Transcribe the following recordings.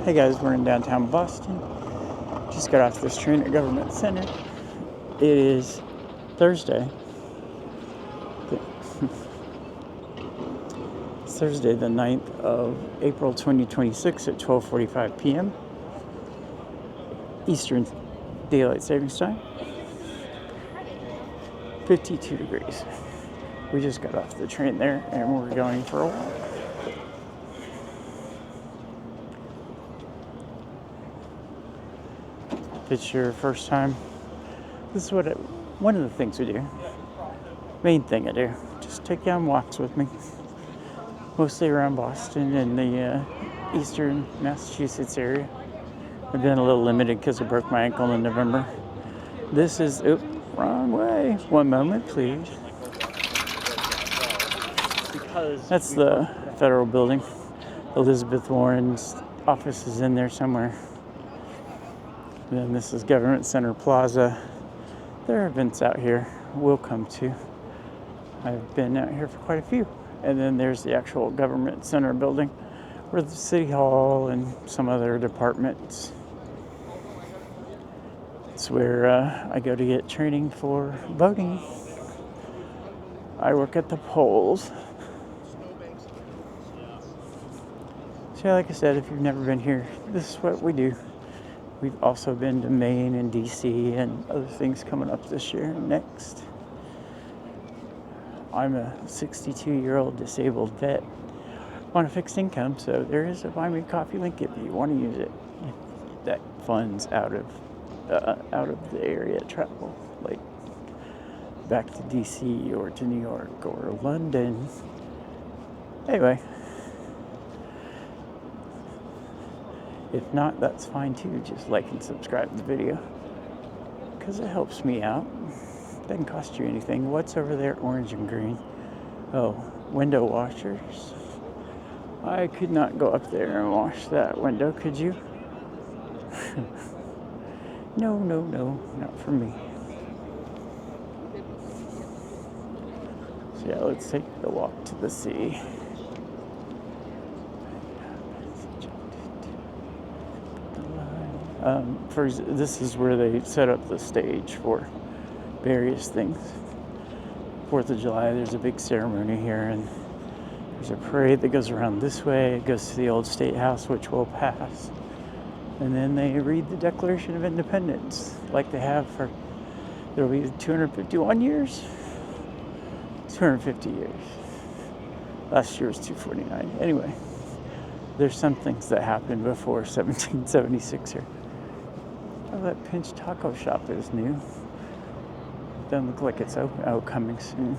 Hey guys, we're in downtown Boston. Just got off this train at Government Center. It is Thursday. It's Thursday the 9th of April 2026 at 12:45 p.m. Eastern Daylight Savings Time. 52 degrees. We just got off the train there and we're going for a walk. If it's your first time, this is one of the things we do. Main thing I do. Just take you on walks with me. Mostly around Boston and the eastern Massachusetts area. I've been a little limited because I broke my ankle in November. This is, wrong way. One moment, please. That's the federal building. Elizabeth Warren's office is in there somewhere. And then this is Government Center Plaza. There are events out here we'll come to. I've been out here for quite a few. And then there's the actual Government Center building where the City Hall and some other departments. It's where I go to get training for voting. I work at the polls. So like I said, if you've never been here, this is what we do. We've also been to Maine and DC and other things coming up this year and next. I'm a 62-year-old disabled vet on a fixed income, so there is a Buy Me Coffee link if you want to use it. That funds out of the area travel, like back to DC or to New York or London. Anyway. If not, that's fine too. Just like and subscribe to the video because it helps me out. Doesn't cost you anything. What's over there? Orange and green. Oh, window washers. I could not go up there and wash that window, could you? No, not for me. So yeah, let's take the walk to the sea. This is where they set up the stage for various things. 4th of July, there's a big ceremony here, and there's a parade that goes around this way. It goes to the old State House, which we'll pass. And then they read the Declaration of Independence, like they have for, there'll be 251 years? 250 years. Last year was 249. Anyway, there's some things that happened before 1776 here. Oh, that Pinch Taco shop is new. Doesn't look like it's open. Oh, coming soon.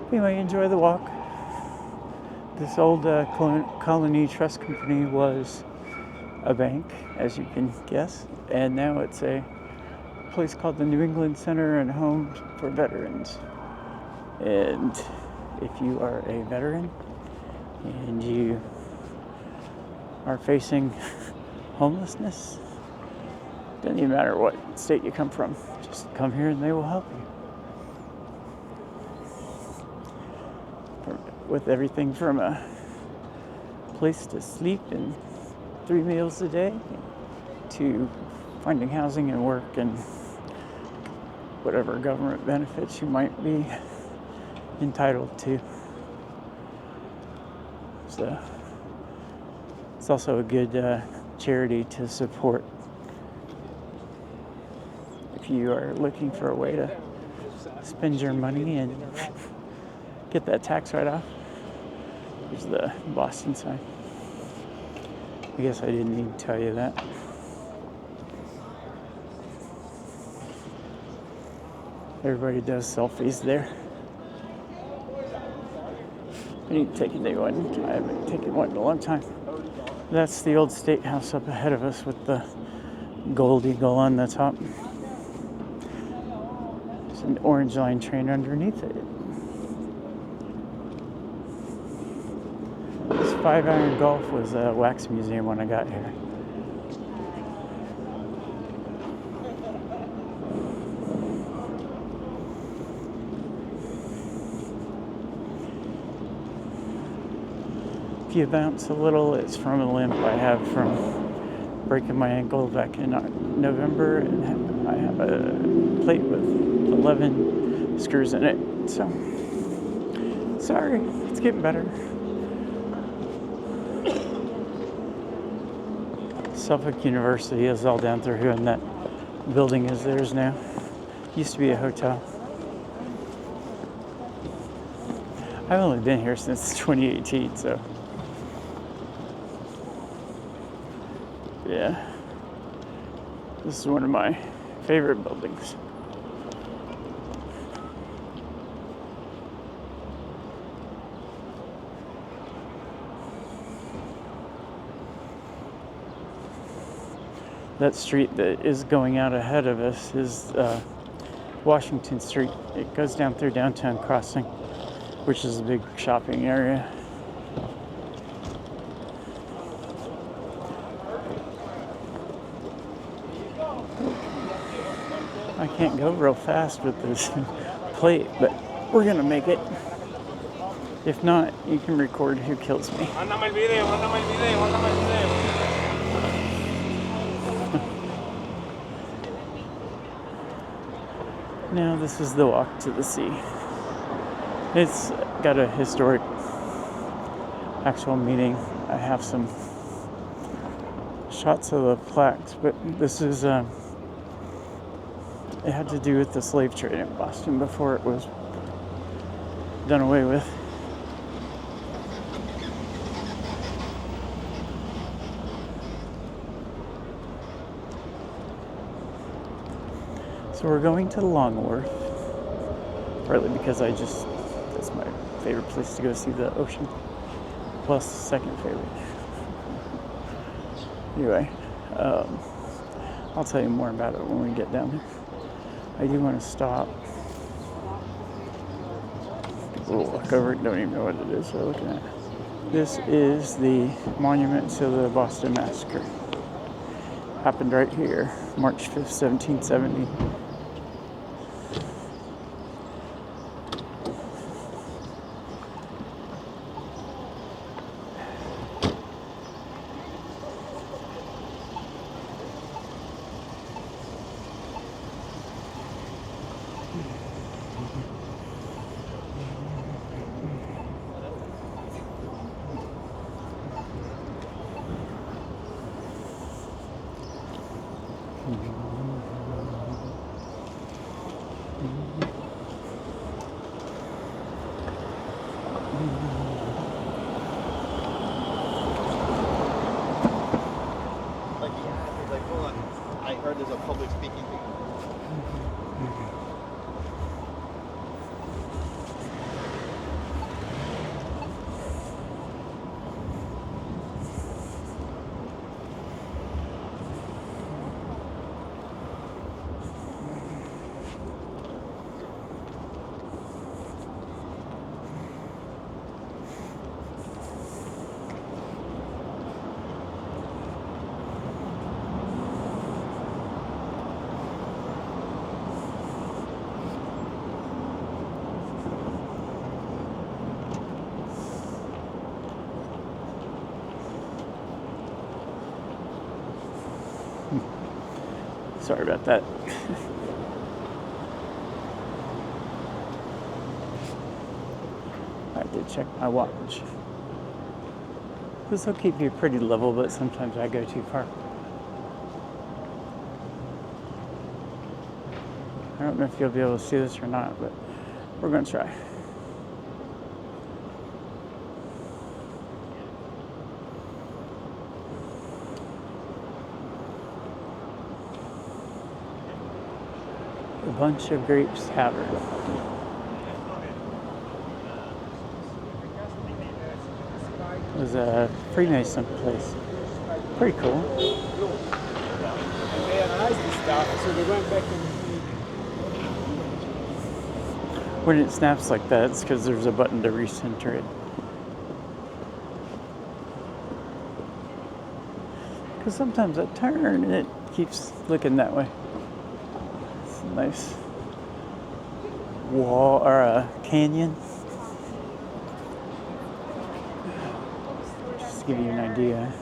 Anyway, enjoy the walk. This old Colony Trust Company was a bank, as you can guess, and now it's a place called the New England Center and Home for Veterans. And if you are a veteran and you are facing homelessness, doesn't even matter what state you come from, just come here and they will help you. With everything from a place to sleep and 3 meals a day to finding housing and work and whatever government benefits you might be entitled to. So it's also a good charity to support if you are looking for a way to spend your money and get that tax write-off. Here's the Boston sign. I guess I didn't need to tell you that. Everybody does selfies there. I need to take a new one. I haven't taken one in a long time. That's the old State House up ahead of us with the gold eagle on the top. There's an orange line train underneath it. It's Five Iron Golf was a wax museum when I got here. If you bounce a little, it's from a limp I have from breaking my ankle back in November, and I have a plate with 11 screws in it. So, sorry, it's getting better. Suffolk University is all down through here, and that building is theirs now. Used to be a hotel. I've only been here since 2018, so yeah. This is one of my favorite buildings. That street that is going out ahead of us is Washington Street. It goes down through downtown Crossing, which is a big shopping area. I can't go real fast with this plate, but we're gonna make it. If not, you can record who kills me. Now this is the walk to the sea. It's got a historic actual meaning. I have some shots of the plaques, but this is it had to do with the slave trade in Boston before it was done away with. So we're going to Long Wharf, partly because that's my favorite place to go see the ocean, plus second favorite. Anyway, I'll tell you more about it when we get down there. I do want to stop. People will look over it, don't even know what it is they're looking at. This is the monument to the Boston Massacre. Happened right here, March 5th, 1770. I heard there's a public speaking thing. Sorry about that. I did check my watch. This will keep you pretty level, but sometimes I go too far. I don't know if you'll be able to see this or not, but we're going to try. A Bunch of Grapes Tavern. It was a Freemason place. Pretty cool. And they analyzed this stuff, so they went back and When it snaps like that, it's because there's a button to recenter it. Because sometimes I turn and it keeps looking that way. It's a nice wall or a canyon. Just to give you an idea.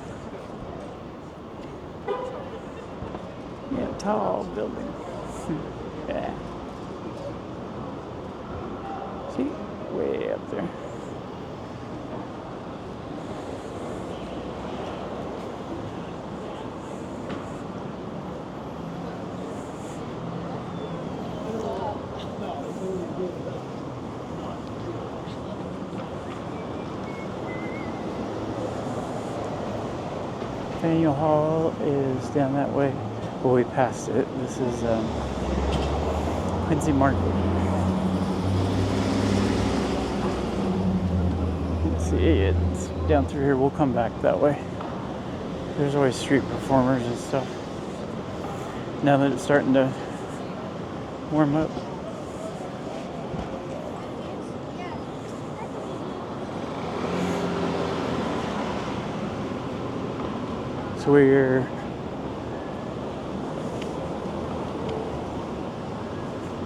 Yeah, tall building. Yeah. See? Way up there. Faneuil Hall is down that way. Well, we passed it. This is Quincy Market. Let's see, it's down through here. We'll come back that way. There's always street performers and stuff. Now that it's starting to warm up. So we're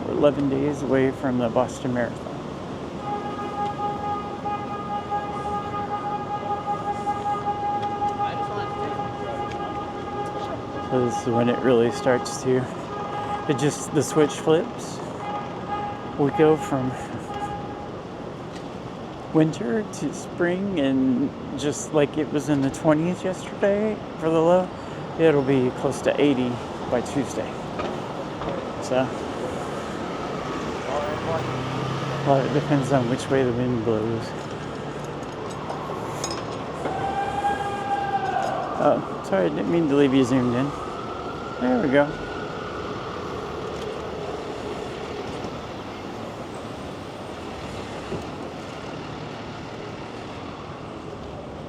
11 days away from the Boston Marathon. So this is when it really starts to, the switch flips. We go from winter to spring, and just like it was in the 20s yesterday for the low, it'll be close to 80 by Tuesday. So, well, it depends on which way the wind blows. Oh, sorry, I didn't mean to leave you zoomed in. There we go.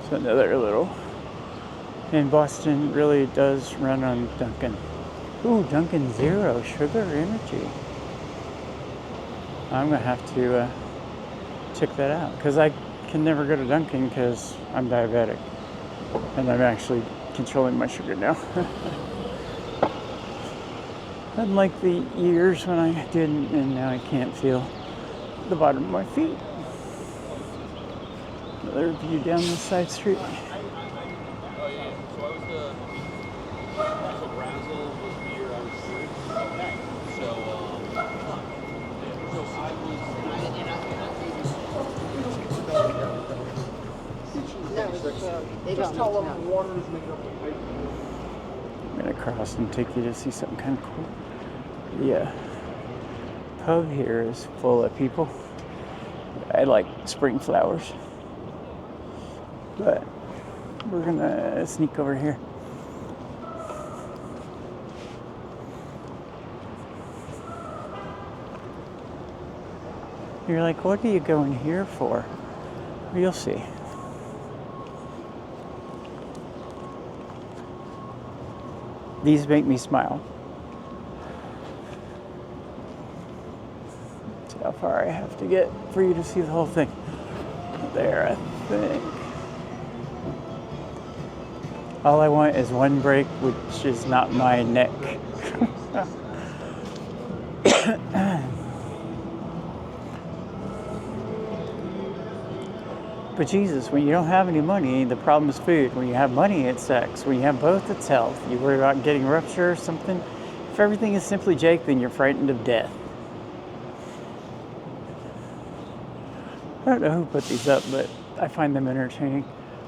So another little, and Boston really does run on Dunkin'. Ooh, Dunkin' Zero Sugar Energy. I'm gonna have to check that out, because I can never go to Dunkin' because I'm diabetic, and I'm actually controlling my sugar now. Unlike the years when I didn't, and now I can't feel the bottom of my feet. Another view down this side street. Just tell them water is made up of paper. I'm gonna cross and take you to see something kind of cool. The pub here is full of people. I like spring flowers, but we're gonna sneak over here. You're like, what are you going here for? You'll see. These make me smile. See how far I have to get for you to see the whole thing. There, I think. All I want is one break, which is not my neck. But Jesus, when you don't have any money, the problem is food. When you have money, it's sex. When you have both, it's health. You worry about getting a rupture or something. If everything is simply Jake, then you're frightened of death. I don't know who put these up, but I find them entertaining.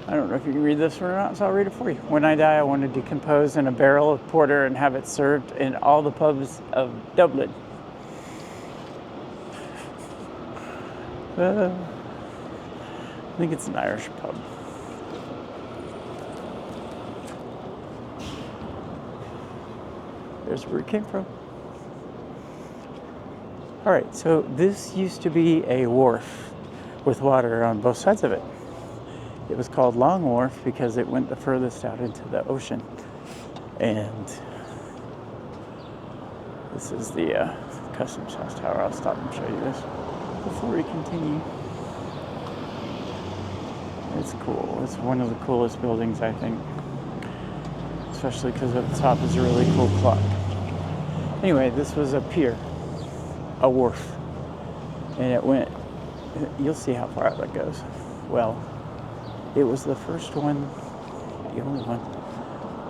I don't know if you can read this or not, so I'll read it for you. When I die, I want to decompose in a barrel of porter and have it served in all the pubs of Dublin. I think it's an Irish pub. There's where it came from. All right, so this used to be a wharf with water on both sides of it. It was called Long Wharf because it went the furthest out into the ocean. And this is the Customs House Tower. I'll stop and show you this before we continue. It's cool. It's one of the coolest buildings, I think. especially because at the top is a really cool clock. Anyway, this was a pier, a wharf, and it went, you'll see how far out that goes. Well, it was the first one, the only one,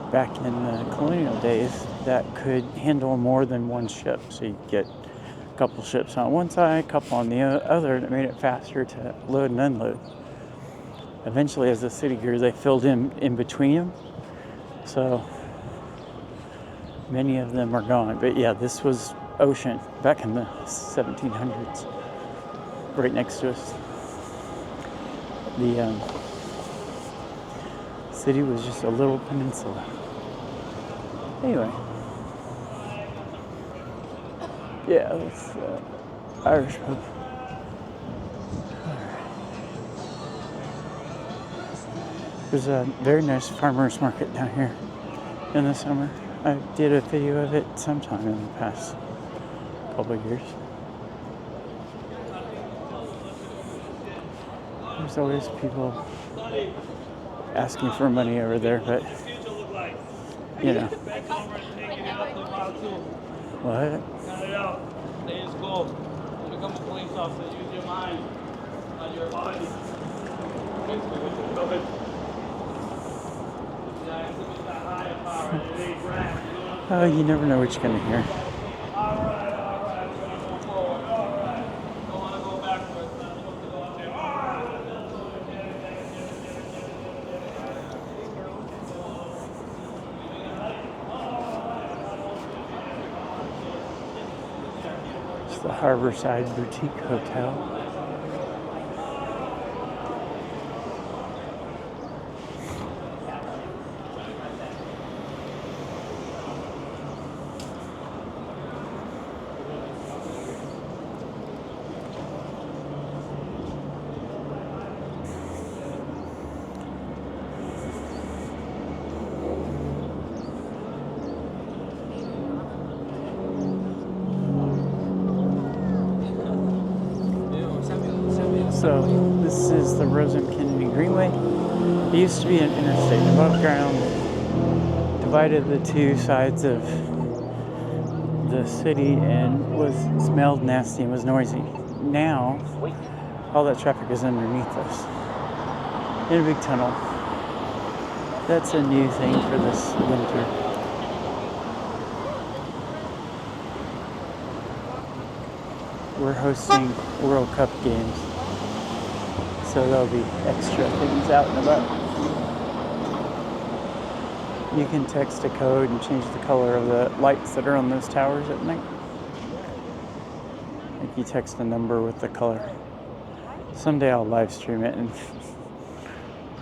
back in the colonial days that could handle more than one ship. So you get a couple ships on one side, a couple on the other, and it made it faster to load and unload. Eventually, as the city grew, they filled in between them. So many of them are gone. But yeah, this was ocean back in the 1700s, right next to us. The city was just a little peninsula. Anyway, yeah, that's Irish pub. There's a very nice farmers market down here in the summer. I did a video of it sometime in the past couple of years. There's always people asking for money over there, but you know. What? Stay in school. Become a police officer. Use your mind, not your body. Oh, you never know what you're gonna hear. All right. We're gonna move forward. All right. Don't want to go backwards. Not supposed to go up there. All right. It's the Harborside Boutique Hotel. So this is the Rose Kennedy Greenway. It used to be an interstate above ground, divided the two sides of the city and smelled nasty and was noisy. Now, all that traffic is underneath us in a big tunnel. That's a new thing for this winter. We're hosting World Cup games, so there'll be extra things out and about. You can text a code and change the color of the lights that are on those towers at night. Like you text a number with the color. Someday I'll live stream it and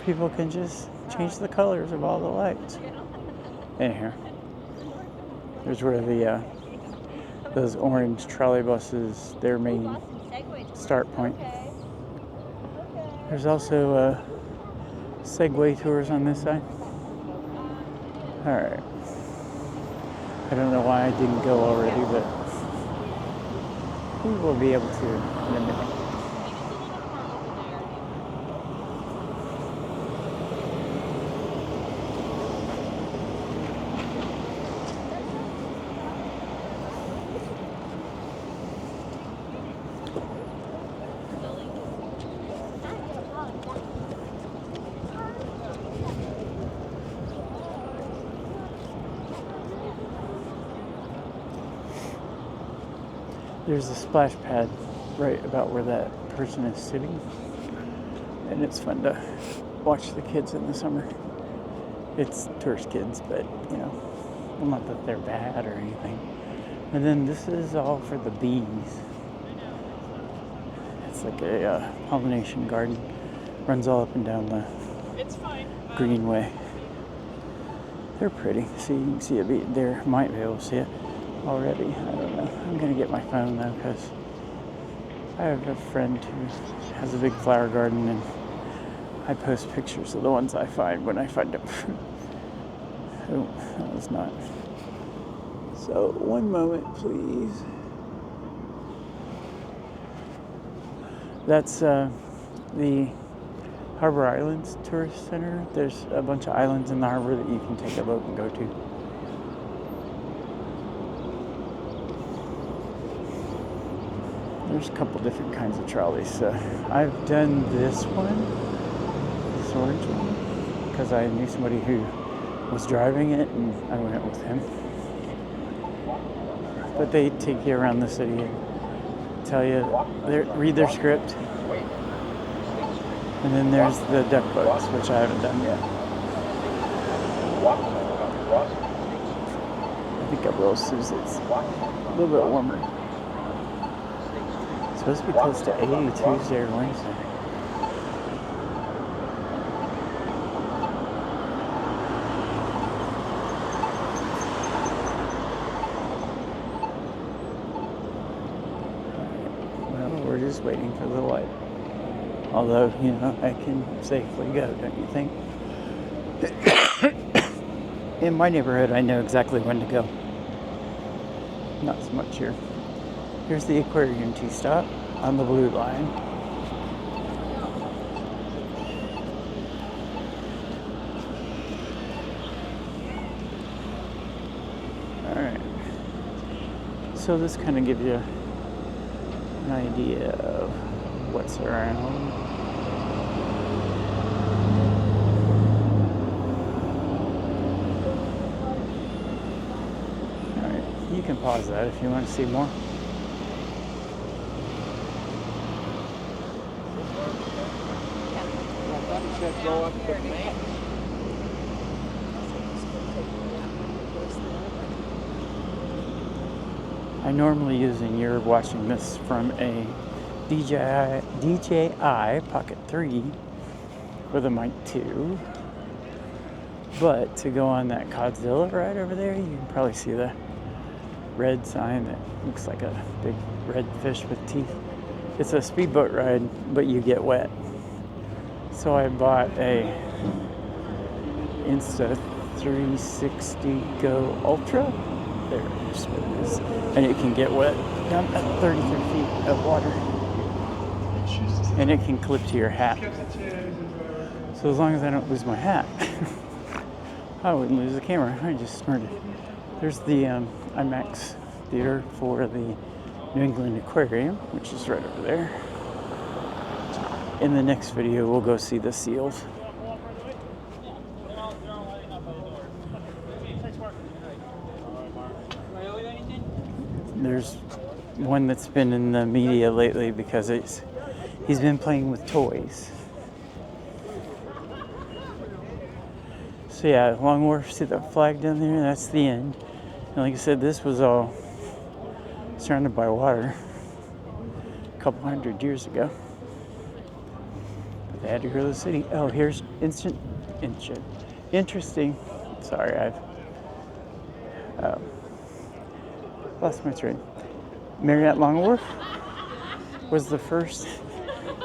people can just change the colors of all the lights. In here. There's where those orange trolley buses, their main start point. There's also Segway tours on this side. Alright. I don't know why I didn't go already, but we will be able to in a minute. There's a splash pad right about where that person is sitting, and it's fun to watch the kids in the summer. It's tourist kids, but you know, well, not that they're bad or anything. And then this is all for the bees. It's like a pollination garden, runs all up and down the Greenway. They're pretty. See, you can see a bee there. Might be able to see it already. I don't know. I'm gonna get my phone though, because I have a friend who has a big flower garden, and I post pictures of the ones I find when I find them. Oh, that was not. So, one moment, please. That's the Harbor Islands Tourist Center. There's a bunch of islands in the harbor that you can take a boat and go to. There's a couple different kinds of trolleys. So I've done this one, this orange one, because I knew somebody who was driving it and I went with him. But they take you around the city and tell you, read their script. And then there's the duck boats, which I haven't done yet. I think I will as soon as it's a little bit warmer. It's supposed to be close to 80 Tuesday or Wednesday. Well, we're just waiting for the light. Although, you know, I can safely go, don't you think? In my neighborhood, I know exactly when to go. Not so much here. Here's the aquarium T-stop on the blue line. Alright. So this kind of gives you an idea of what's around. You can pause that if you want to see more. I normally use, and you're watching this from a DJI Pocket 3 with a mic 2. But to go on that Godzilla ride over there, you can probably see the red sign that looks like a big red fish with teeth. It's a speedboat ride, but you get wet. So I bought a Insta360 Go Ultra. There's what it is. And it can get wet down at 33 feet of water. And it can clip to your hat. So as long as I don't lose my hat, I wouldn't lose the camera. I just snorted. There's the IMAX theater for the New England Aquarium, which is right over there. In the next video, we'll go see the seals. There's one that's been in the media lately because he's been playing with toys. So yeah, Long Wharf, see that flag down there? That's the end. And like I said, this was all surrounded by water a couple 100 years ago. But they had to grow the city. Oh, here's interesting. Sorry, I've lost my train. Marriott Long Wharf was the first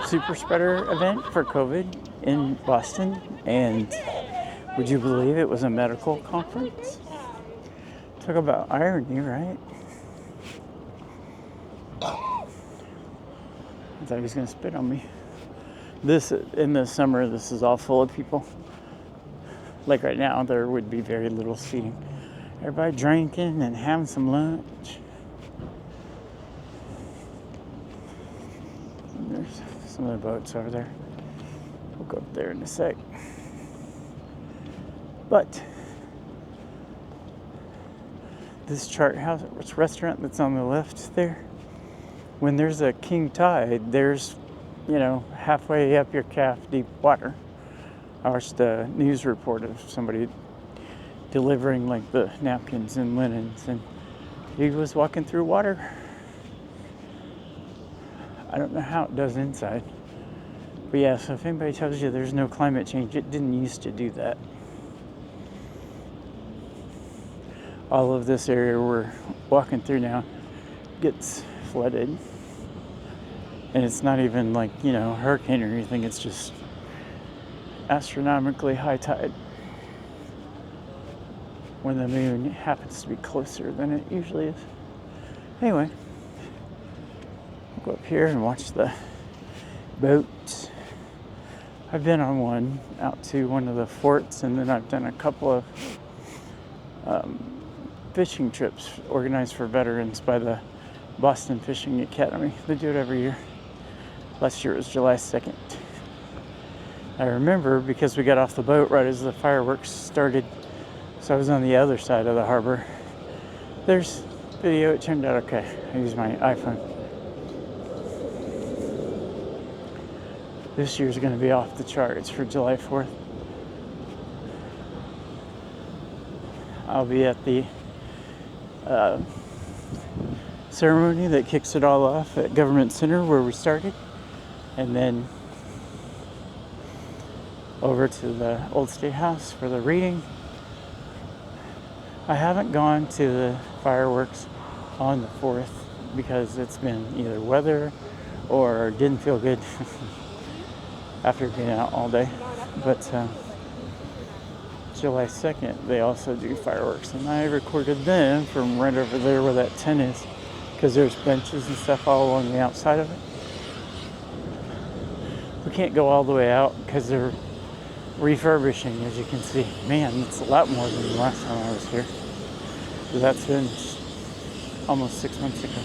super spreader event for COVID in Boston, and would you believe it was a medical conference? Talk about irony, right? I thought he was going to spit on me. This, in the summer, this is all full of people. Like right now, there would be very little seating. Everybody drinking and having some lunch. And there's some of the boats over there. We'll go up there in a sec. But this chart house, this restaurant that's on the left there, when there's a king tide, there's, halfway up your calf deep water. I watched a news report of somebody delivering like the napkins and linens, and he was walking through water. I don't know how it does inside. But yeah, so if anybody tells you there's no climate change, it didn't used to do that. All of this area we're walking through now gets flooded. And it's not even like, hurricane or anything, it's just astronomically high tide when the moon happens to be closer than it usually is. Anyway, we'll go up here and watch the boats. I've been on one out to one of the forts, and then I've done a couple of fishing trips organized for veterans by the Boston Fishing Academy. They do it every year. Last year it was July 2nd. I remember because we got off the boat right as the fireworks started, so I was on the other side of the harbor. There's video, it turned out okay. I used my iPhone. This year's going to be off the charts for July 4th. I'll be at the ceremony that kicks it all off at Government Center where we started, and then over to the Old State House for the reading. I haven't gone to the fireworks on the 4th because it's been either weather or didn't feel good after being out all day. But July 2nd, they also do fireworks, and I recorded them from right over there where that tent is, because there's benches and stuff all along the outside of it. We can't go all the way out because they're refurbishing, as you can see. Man, it's a lot more than the last time I was here. But that's been almost 6 months ago.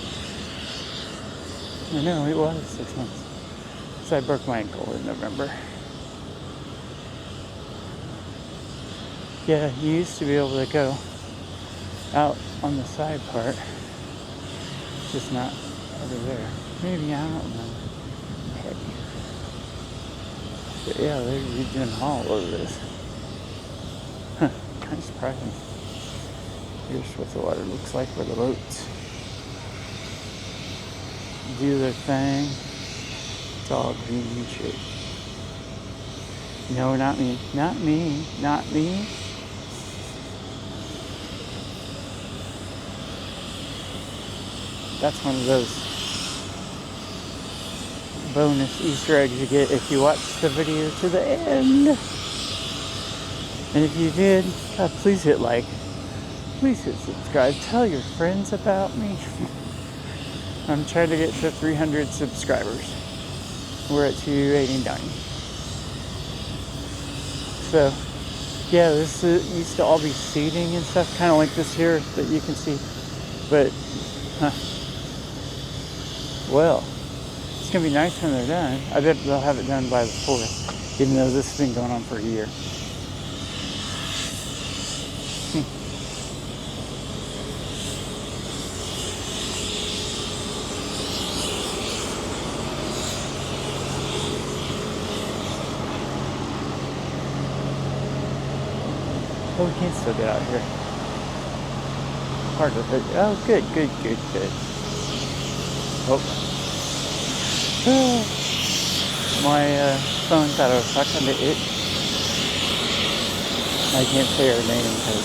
I know, it was 6 months. So I broke my ankle in November. Yeah, you used to be able to go out on the side part, just not over there. Maybe, I don't know. Heck. But yeah, they're redoing all of this. Huh, kind of surprising. Here's what the water looks like for the boats. Do their thing. It's all green and shit. No, not me. Not me. Not me. That's one of those bonus Easter eggs you get if you watch the video to the end. And if you did, God, please hit like. Please hit subscribe. Tell your friends about me. I'm trying to get to 300 subscribers. We're at 289. So, yeah, this used to all be seating and stuff, kind of like this here that you can see. But, well, it's going to be nice when they're done. I bet they'll have it done by the 4th, even though this has been going on for a year. Oh, we can still get out here. Hard to hit. Oh, good. Oh. My phone thought I was talking to it. I can't say her name because,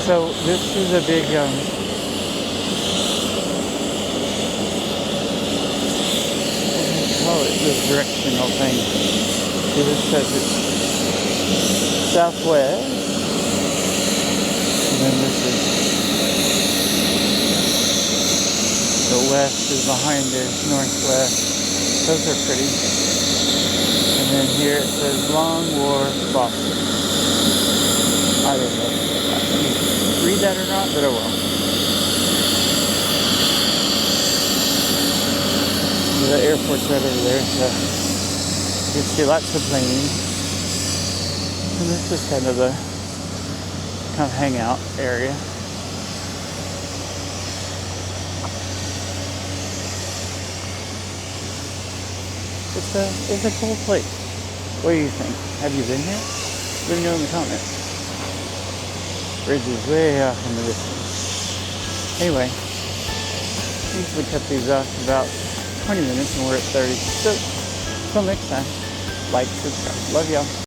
So, this is a big, what do you call it? This directional thing. See, this says it's southwest, and then this is the west is behind it, northwest. Those are pretty. And then here it says Long Wharf, Boston. I don't know if I can read that or not, but oh well. The airport's right over there, so you can see lots of planes. And this is kind of the hangout area. It's a cool place. What do you think? Have you been here? Let me know in the comments. Bridge is way off in the distance. Anyway, usually cut these off about 20 minutes and we're at 30. So, until next time, like, subscribe. Love y'all.